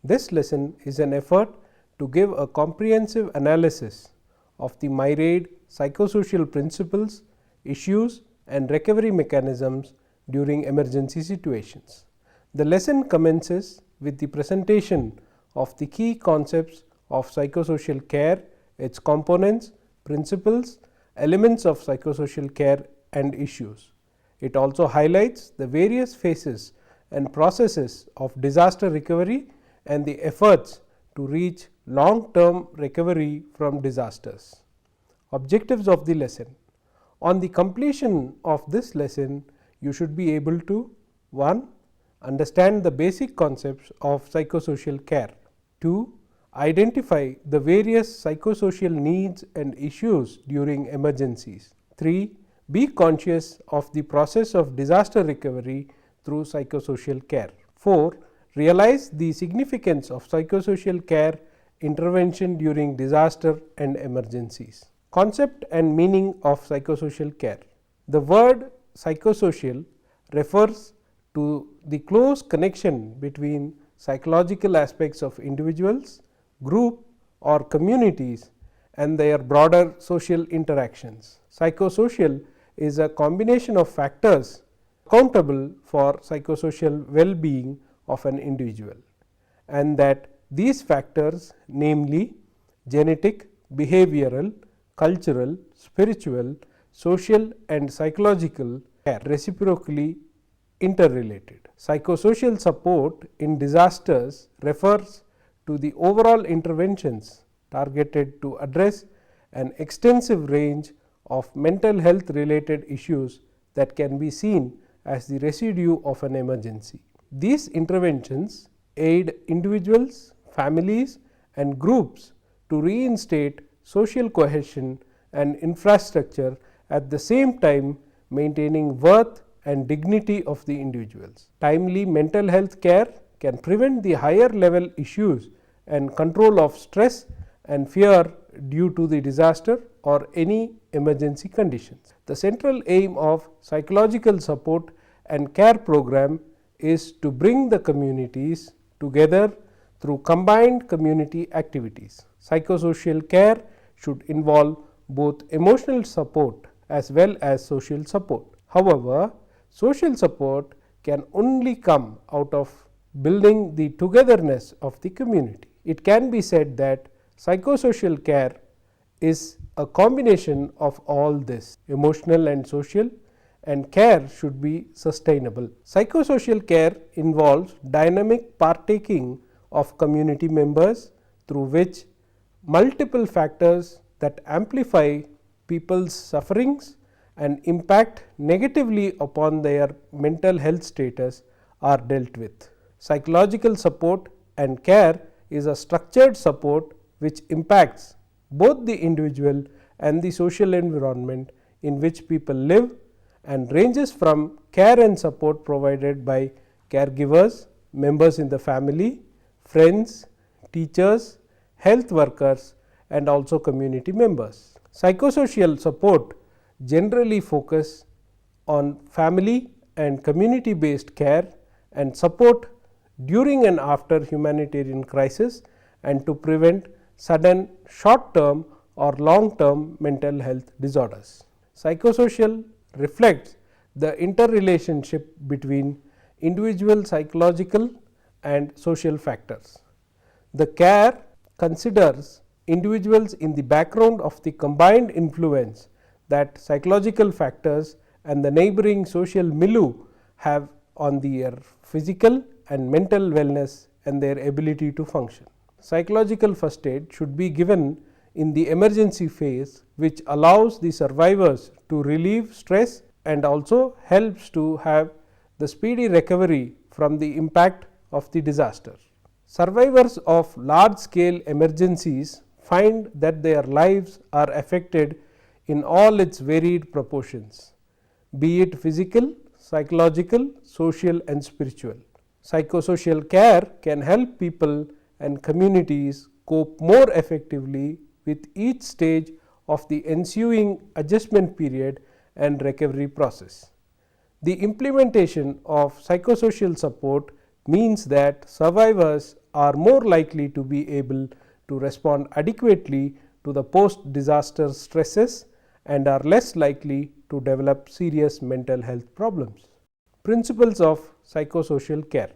This lesson is an effort to give a comprehensive analysis of the myriad psychosocial principles, issues and recovery mechanisms during emergency situations. The lesson commences with the presentation of the key concepts of psychosocial care, its components, principles, elements of psychosocial care and issues. It also highlights the various phases and processes of disaster recovery and the efforts to reach long-term recovery from disasters. Objectives of the lesson. On the completion of this lesson, you should be able to 1. Understand the basic concepts of psychosocial care. 2. Identify the various psychosocial needs and issues during emergencies. 3. Be conscious of the process of disaster recovery through psychosocial care. 4. Realize the significance of psychosocial care intervention during disaster and emergencies. Concept and meaning of psychosocial care. The word psychosocial refers to the close connection between psychological aspects of individuals, group or communities and their broader social interactions. Psychosocial is a combination of factors accountable for psychosocial well-being of an individual, and that these factors, namely genetic, behavioral, cultural, spiritual, social and psychological, are reciprocally interrelated. Psychosocial support in disasters refers to the overall interventions targeted to address an extensive range of mental health related issues that can be seen as the residue of an emergency. These interventions aid individuals, families and groups to reinstate social cohesion and infrastructure, at the same time maintaining worth and dignity of the individuals. Timely mental health care can prevent the higher level issues and control of stress and fear due to the disaster or any emergency conditions. The central aim of psychological support and care program is to bring the communities together through combined community activities. Psychosocial care should involve both emotional support as well as social support. However, social support can only come out of building the togetherness of the community. It can be said that psychosocial care is a combination of all this, emotional and social, and care should be sustainable. Psychosocial care involves dynamic partaking of community members, through which multiple factors that amplify people's sufferings and impact negatively upon their mental health status are dealt with. Psychological support and care is a structured support which impacts both the individual and the social environment in which people live, and ranges from care and support provided by caregivers, members in the family, friends, teachers, health workers and also community members. Psychosocial support generally focus on family and community based care and support during and after humanitarian crisis, and to prevent sudden short term or long term mental health disorders. Psychosocial reflects the interrelationship between individual psychological and social factors. The care considers individuals in the background of the combined influence that psychological factors and the neighboring social milieu have on their physical and mental wellness and their ability to function. Psychological first aid should be given in the emergency phase, which allows the survivors to relieve stress and also helps to have the speedy recovery from the impact of the disaster. Survivors of large scale emergencies find that their lives are affected in all its varied proportions, be it physical, psychological, social and spiritual. Psychosocial care can help people and communities cope more effectively with each stage of the ensuing adjustment period and recovery process. The implementation of psychosocial support means that survivors are more likely to be able to respond adequately to the post-disaster stresses and are less likely to develop serious mental health problems. Principles of psychosocial care.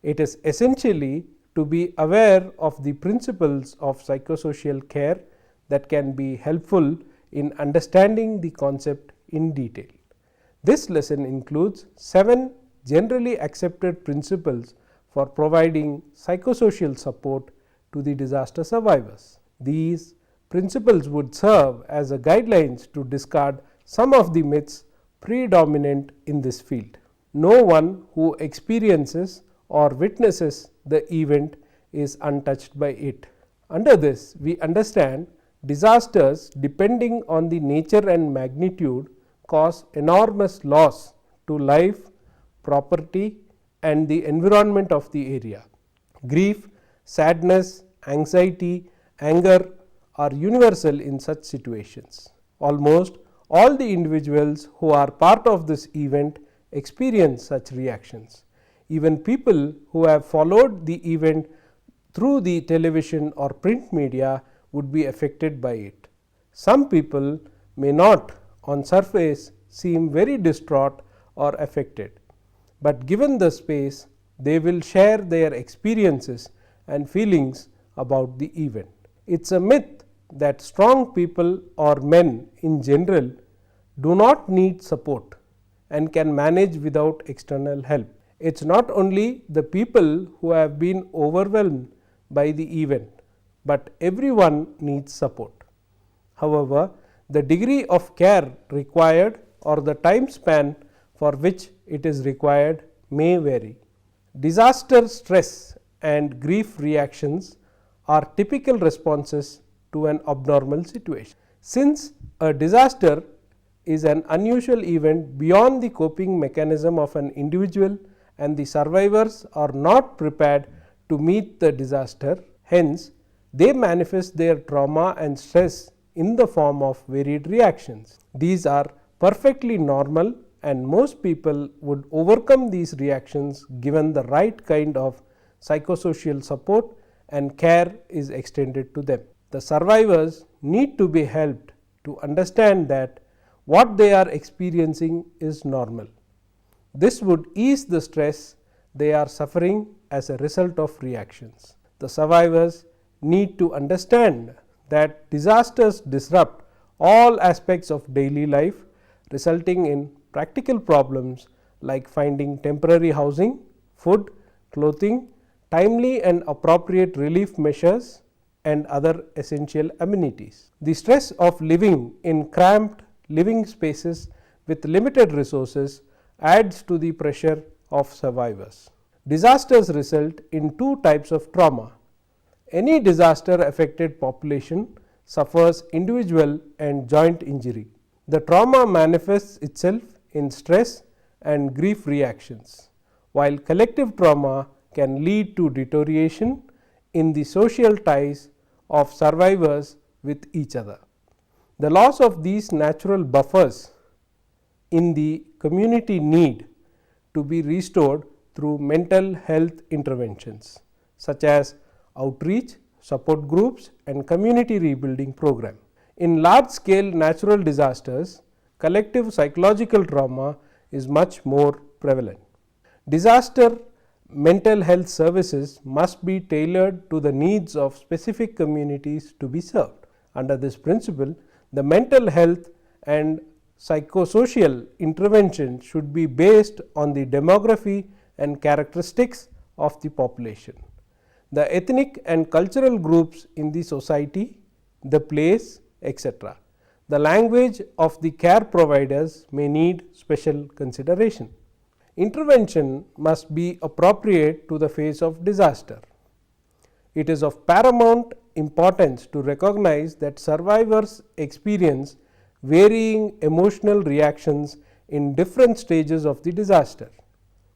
It is essentially to be aware of the principles of psychosocial care that can be helpful in understanding the concept in detail. This lesson includes 7 generally accepted principles for providing psychosocial support to the disaster survivors. These principles would serve as a guidelines to discard some of the myths predominant in this field. No one who experiences or witnesses the event is untouched by it. Under this, we understand disasters, depending on the nature and magnitude, cause enormous loss to life, property, and the environment of the area. Grief, sadness, anxiety, anger are universal in such situations. Almost all the individuals who are part of this event experience such reactions. Even people who have followed the event through the television or print media would be affected by it. Some people may not on surface seem very distraught or affected, but given the space, they will share their experiences and feelings about the event. It's a myth that strong people or men in general do not need support and can manage without external help. It's not only the people who have been overwhelmed by the event, but everyone needs support. However, the degree of care required or the time span for which it is required may vary. Disaster stress and grief reactions are typical responses to an abnormal situation. Since a disaster is an unusual event beyond the coping mechanism of an individual and the survivors are not prepared to meet the disaster, hence they manifest their trauma and stress in the form of varied reactions. These are perfectly normal and most people would overcome these reactions given the right kind of psychosocial support and care is extended to them. The survivors need to be helped to understand that what they are experiencing is normal. This would ease the stress they are suffering as a result of reactions. The survivors need to understand that disasters disrupt all aspects of daily life, resulting in practical problems like finding temporary housing, food, clothing, timely and appropriate relief measures, and other essential amenities. The stress of living in cramped living spaces with limited resources adds to the pressure of survivors. Disasters result in 2 types of trauma. Any disaster affected population suffers individual and joint injury. The trauma manifests itself in stress and grief reactions, while collective trauma can lead to deterioration in the social ties of survivors with each other. The loss of these natural buffers in the community need to be restored through mental health interventions such as outreach, support groups, and community rebuilding program. In large scale natural disasters, collective psychological trauma is much more prevalent. Disaster mental health services must be tailored to the needs of specific communities to be served. Under this principle, the mental health and psychosocial intervention should be based on the demography and characteristics of the population, the ethnic and cultural groups in the society, the place, etc. The language of the care providers may need special consideration. Intervention must be appropriate to the phase of disaster. It is of paramount importance to recognize that survivors experience varying emotional reactions in different stages of the disaster.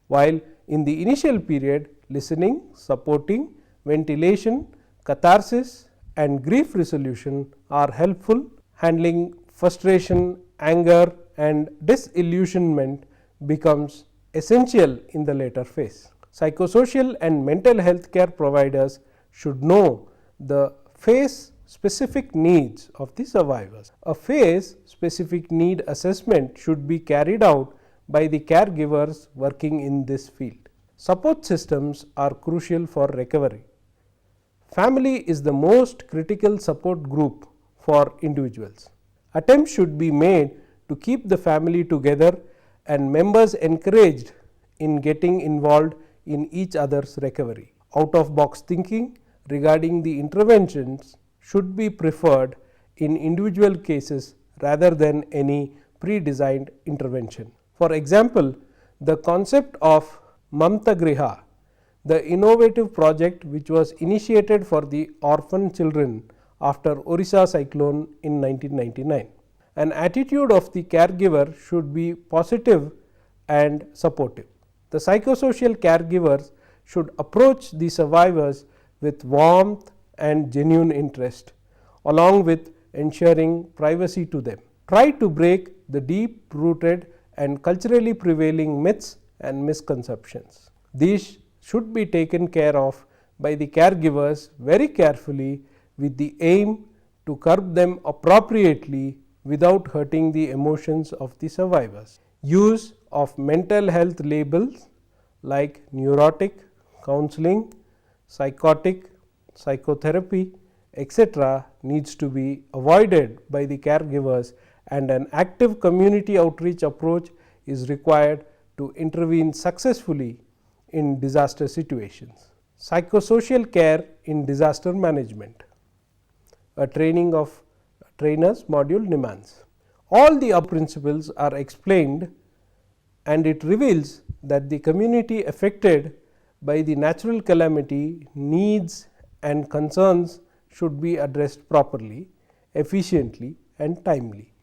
While in the initial period, listening, supporting, ventilation, catharsis, and grief resolution are helpful. Handling frustration, anger, and disillusionment becomes essential in the later phase. Psychosocial and mental health care providers should know the phase specific needs of the survivors. A phase specific need assessment should be carried out by the caregivers working in this field. Support systems are crucial for recovery. Family is the most critical support group for individuals. Attempts should be made to keep the family together and members encouraged in getting involved in each other's recovery. Out of box thinking regarding the interventions should be preferred in individual cases rather than any pre-designed intervention. For example, the concept of Mamta Griha, the innovative project which was initiated for the orphan children after Orissa cyclone in 1999. An attitude of the caregiver should be positive and supportive. The psychosocial caregivers should approach the survivors with warmth and genuine interest, along with ensuring privacy to them. Try to break the deep rooted and culturally prevailing myths and misconceptions. These should be taken care of by the caregivers very carefully with the aim to curb them appropriately without hurting the emotions of the survivors. Use of mental health labels like neurotic, counseling, psychotic, psychotherapy, etc. needs to be avoided by the caregivers, and an active community outreach approach is required to intervene successfully in disaster situations. Psychosocial care in disaster management. A training of trainers module demands. All the above principles are explained, and it reveals that the community affected by the natural calamity needs and concerns should be addressed properly, efficiently and timely.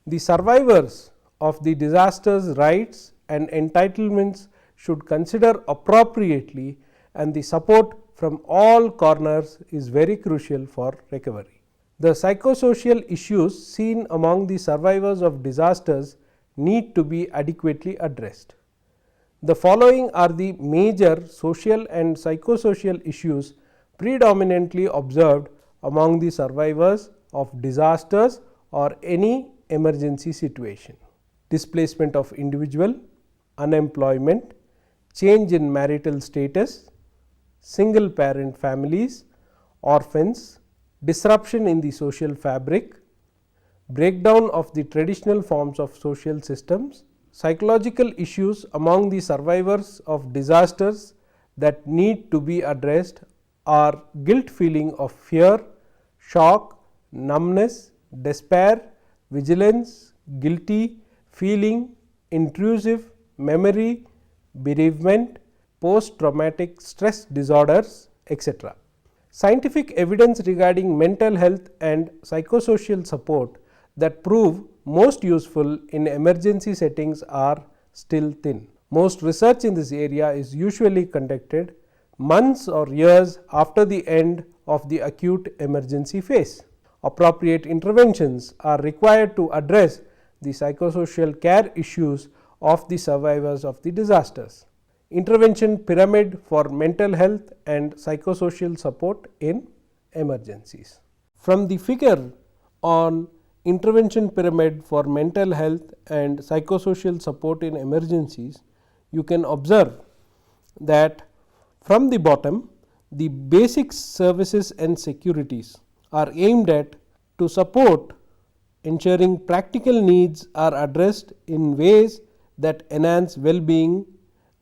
The survivors of the disaster's rights and entitlements should consider appropriately, and the support from all corners is very crucial for recovery. The psychosocial issues seen among the survivors of disasters need to be adequately addressed. The following are the major social and psychosocial issues predominantly observed among the survivors of disasters or any emergency situation: displacement of individual, unemployment, change in marital status, single parent families, orphans, disruption in the social fabric, breakdown of the traditional forms of social systems. Psychological issues among the survivors of disasters that need to be addressed are guilt feeling of fear, shock, numbness, despair, vigilance, guilty, feeling, intrusive, memory, bereavement, post-traumatic stress disorders, etc. Scientific evidence regarding mental health and psychosocial support that prove most useful in emergency settings are still thin. Most research in this area is usually conducted months or years after the end of the acute emergency phase. Appropriate interventions are required to address the psychosocial care issues of the survivors of the disasters. Intervention pyramid for mental health and psychosocial support in emergencies. From the figure on intervention pyramid for mental health and psychosocial support in emergencies, you can observe that from the bottom, the basic services and securities are aimed at to support ensuring practical needs are addressed in ways that enhance well-being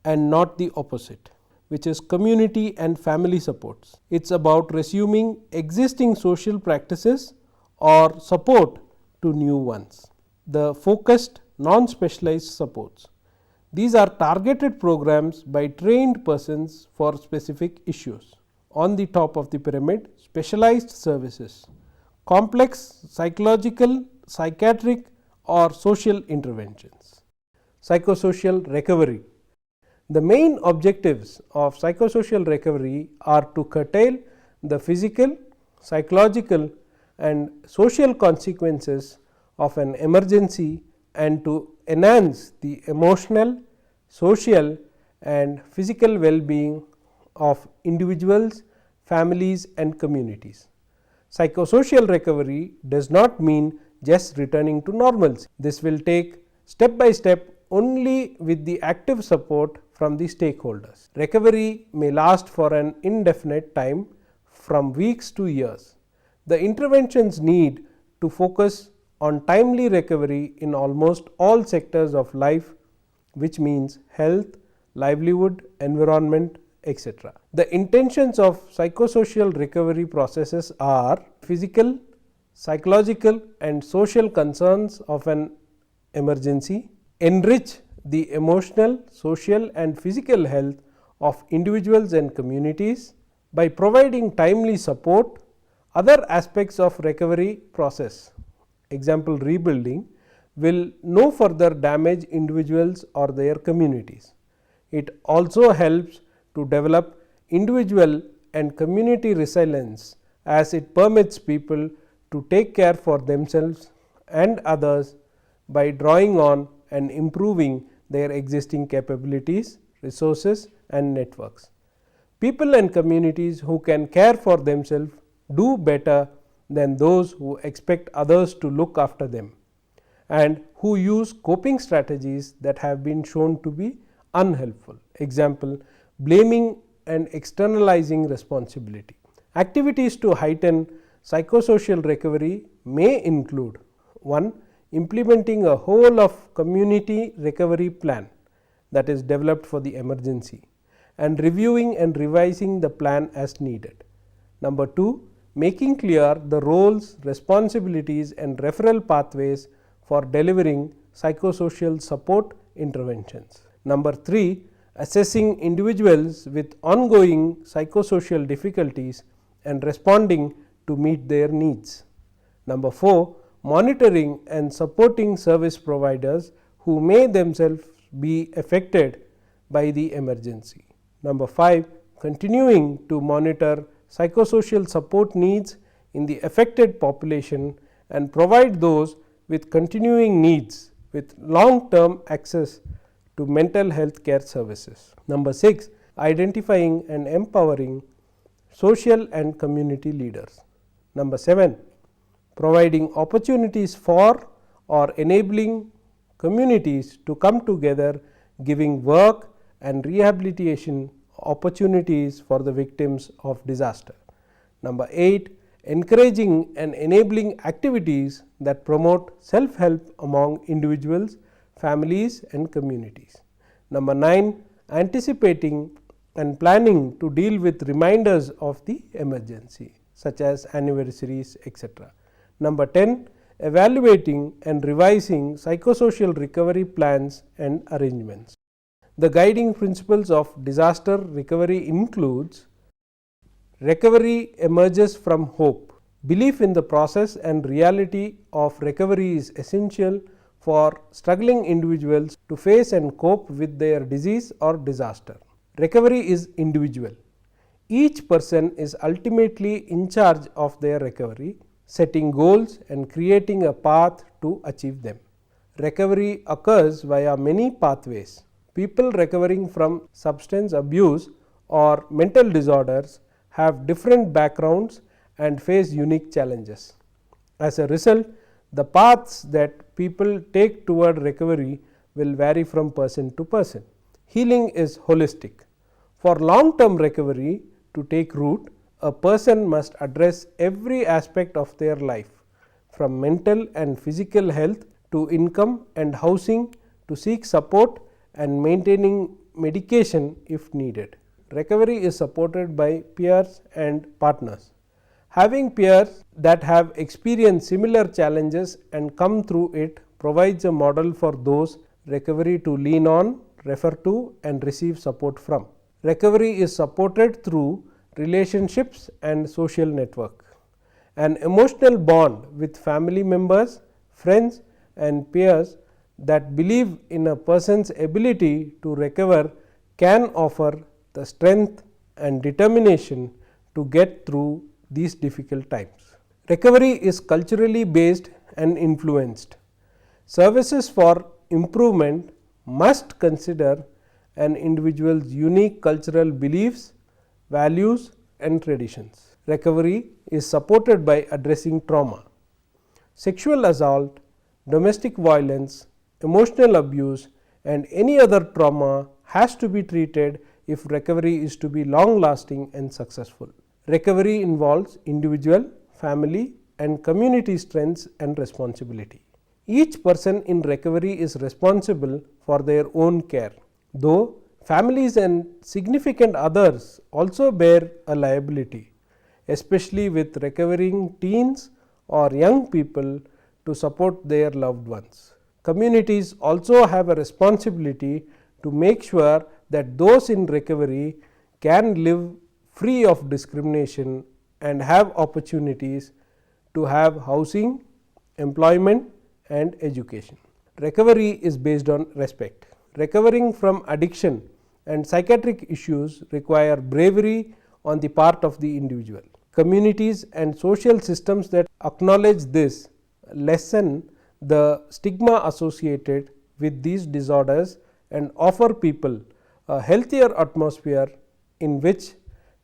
and not the opposite, which is community and family supports. It is about resuming existing social practices or support to new ones. The focused non-specialized supports. These are targeted programs by trained persons for specific issues. On the top of the pyramid, specialized services, complex psychological, psychiatric or social interventions. Psychosocial recovery. The main objectives of psychosocial recovery are to curtail the physical, psychological and social consequences of an emergency and to enhance the emotional, social and physical well-being of individuals, families and communities. Psychosocial recovery does not mean just returning to normalcy. This will take step by step only with the active support from the stakeholders. Recovery may last for an indefinite time, from weeks to years. The interventions need to focus on timely recovery in almost all sectors of life, which means health, livelihood, environment, etc. The intentions of psychosocial recovery processes are physical, psychological and social concerns of an emergency, enrich the emotional, social and physical health of individuals and communities by providing timely support. Other aspects of recovery process, example rebuilding, will no further damage individuals or their communities. It also helps to develop individual and community resilience, as it permits people to take care for themselves and others by drawing on and improving their existing capabilities, resources and networks. People and communities who can care for themselves do better than those who expect others to look after them, and who use coping strategies that have been shown to be unhelpful. Example, blaming and externalizing responsibility. Activities to heighten psychosocial recovery may include: 1. Implementing a whole of community recovery plan that is developed for the emergency, and reviewing and revising the plan as needed. Number 2. Making clear the roles, responsibilities and referral pathways for delivering psychosocial support interventions. Number 3. Assessing individuals with ongoing psychosocial difficulties and responding to meet their needs. Number 4. Monitoring and supporting service providers who may themselves be affected by the emergency. Number 5. Continuing to monitor psychosocial support needs in the affected population and provide those with continuing needs with long-term access to mental health care services. Number 6. Identifying and empowering social and community leaders. Number 7. Providing opportunities for or enabling communities to come together, giving work and rehabilitation opportunities for the victims of disaster. Number 8. Encouraging and enabling activities that promote self-help among individuals, families and communities. Number 9. Anticipating and planning to deal with reminders of the emergency, such as anniversaries, etc. Number 10. Evaluating and revising psychosocial recovery plans and arrangements. The guiding principles of disaster recovery includes: recovery emerges from hope. Belief in the process and reality of recovery is essential for struggling individuals to face and cope with their disease or disaster. Recovery is individual. Each person is ultimately in charge of their recovery, setting goals and creating a path to achieve them. Recovery occurs via many pathways. People recovering from substance abuse or mental disorders have different backgrounds and face unique challenges. As a result, the paths that people take toward recovery will vary from person to person. Healing is holistic. For long-term recovery to take root, a person must address every aspect of their life, from mental and physical health to income and housing, to seek support and maintaining medication if needed. Recovery is supported by peers and partners. Having peers that have experienced similar challenges and come through it provides a model for those recovery to lean on, refer to and receive support from. Recovery is supported through relationships and social network. An emotional bond with family members, friends and peers that believe in a person's ability to recover can offer the strength and determination to get through these difficult times. Recovery is culturally based and influenced. Services for improvement must consider an individual's unique cultural beliefs, values and traditions. Recovery is supported by addressing trauma. Sexual assault, domestic violence, emotional abuse and any other trauma has to be treated if recovery is to be long lasting and successful. Recovery involves individual, family and community strengths and responsibility. Each person in recovery is responsible for their own care, though families and significant others also bear a liability, especially with recovering teens or young people to support their loved ones. Communities also have a responsibility to make sure that those in recovery can live free of discrimination and have opportunities to have housing, employment and education. Recovery is based on respect. Recovering from addiction and psychiatric issues require bravery on the part of the individual. Communities and social systems that acknowledge this lessen the stigma associated with these disorders and offer people a healthier atmosphere in which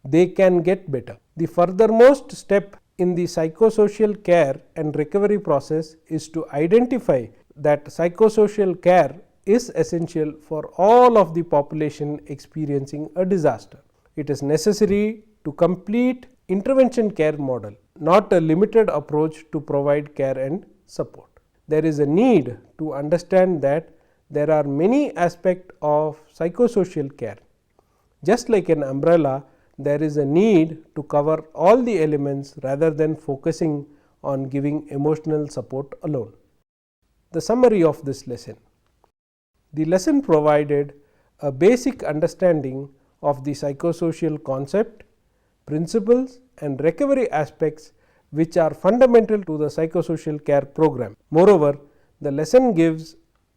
they can get better. The furthermost step in the psychosocial care and recovery process is to identify that psychosocial care is essential for all of the population experiencing a disaster. It is necessary to complete intervention care model, not a limited approach to provide care and support. There is a need to understand that there are many aspects of psychosocial care. Just like an umbrella, there is a need to cover all the elements rather than focusing on giving emotional support alone. The summary of this lesson. The lesson provided a basic understanding of the psychosocial concept, principles and recovery aspects which are fundamental to the psychosocial care program. Moreover, the lesson gives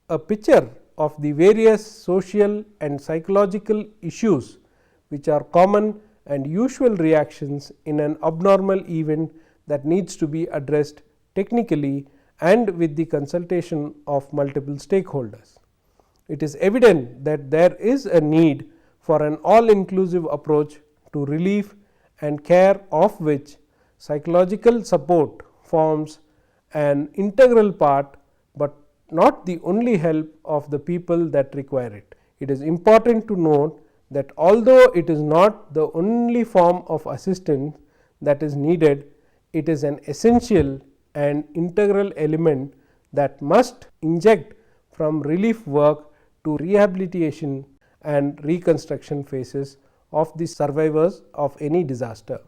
a picture of the various social and psychological issues which are common and usual reactions in an abnormal event that needs to be addressed technically and with the consultation of multiple stakeholders. It is evident that there is a need for an all-inclusive approach to relief and care, of which psychological support forms an integral part, but not the only help of the people that require it. It is important to note that although it is not the only form of assistance that is needed, it is an essential and integral element that must inject from relief work to rehabilitation and reconstruction phases of the survivors of any disaster.